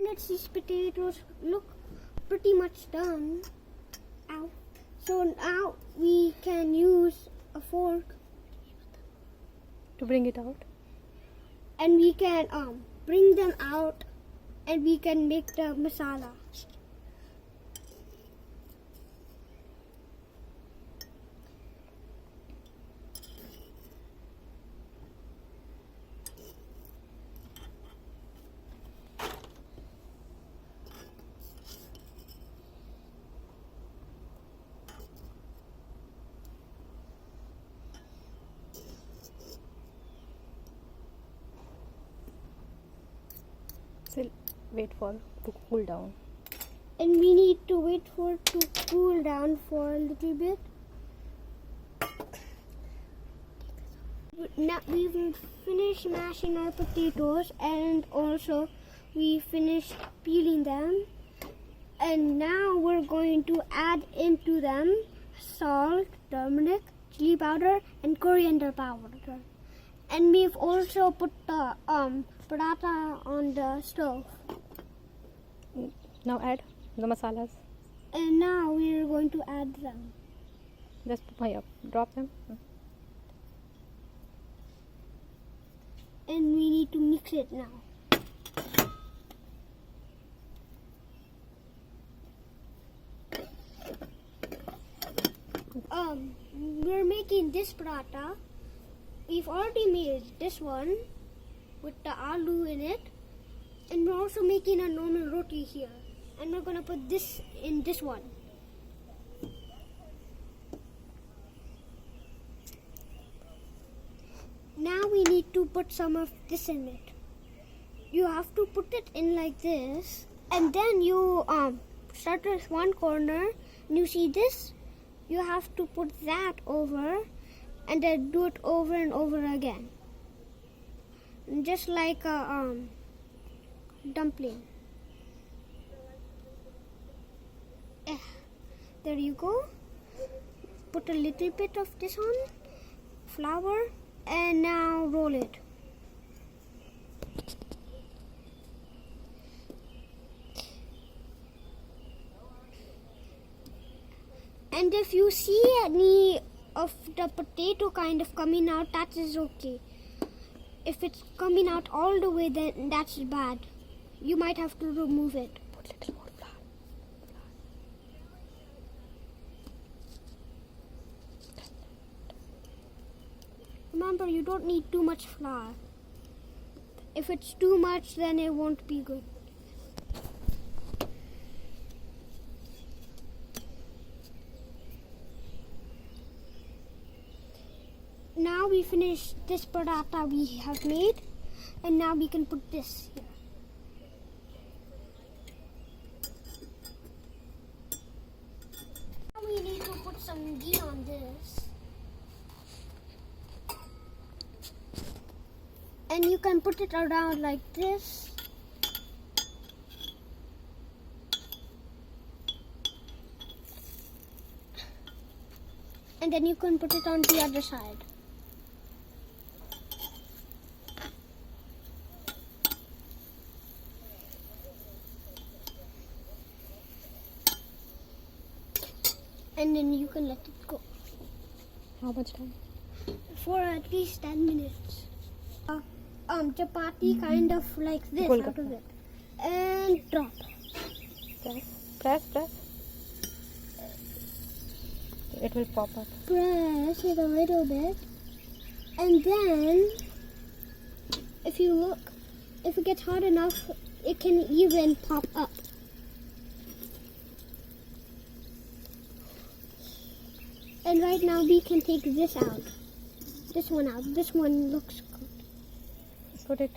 Let's these potatoes look pretty much done. Ow. So now we can use a fork to bring it out. and we can bring them out and we can make the masala. Still wait for to cool down. And we need to wait for it to cool down for a little bit. Now we've finished mashing our potatoes and also we finished peeling them. And now we're going to add into them salt, turmeric, chili powder and coriander powder. And we've also put the paratha on the stove. Now add the masalas. And now we're going to add them. Just drop them. And we need to mix it now. We're making this paratha. We've already made this one with the aloo in it, and we're also making a normal roti here, and we're gonna put this in this one. Now we need to put some of this in it. You have to put it in like this, and then you start with one corner, and you see this, you have to put that over, and then do it over and over again, just like a dumpling. There you go. Put a little bit of this on, flour, and now roll it. And if you see any of the potato kind of coming out, that is okay. If it's coming out all the way, then that's bad. You might have to remove it. Put little more flour. Remember, you don't need too much flour. If it's too much, then it won't be good. Now we finished this paratha we have made, and now we can put this here. Now we need to put some ghee on this. And you can put it around like this. And then you can put it on the other side. And then you can let it go. How much time? For at least 10 minutes. Chapati kind of like this Golgappa. out of it. And drop. Press. It will pop up. Press it a little bit. And then, if you look, if it gets hot enough, it can even pop up. And right now we can take this out. This one out. This one looks good. Put it